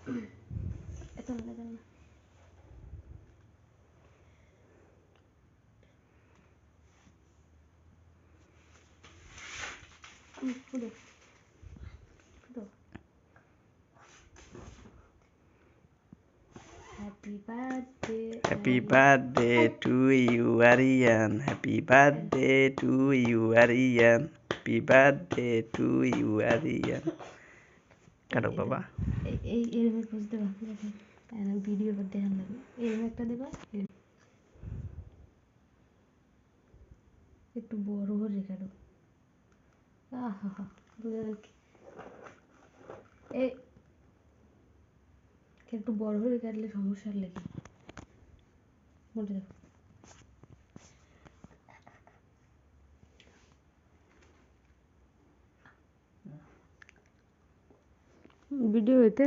এত না এত না ফুটো ফুটো Happy birthday to you, Arian. Happy birthday to you, Arian. Happy birthday to you, Arian. কাটো বাবা এই এরকম পোজ দেবা দেখেন ভিডিও করতে দেখান লাগে এরকম একটা দেবা একটু বড় করে কাটো আহা এই একটু বড় করে কাটলে সমস্যার লেগে মোটে দেখো ভিডিও হইতে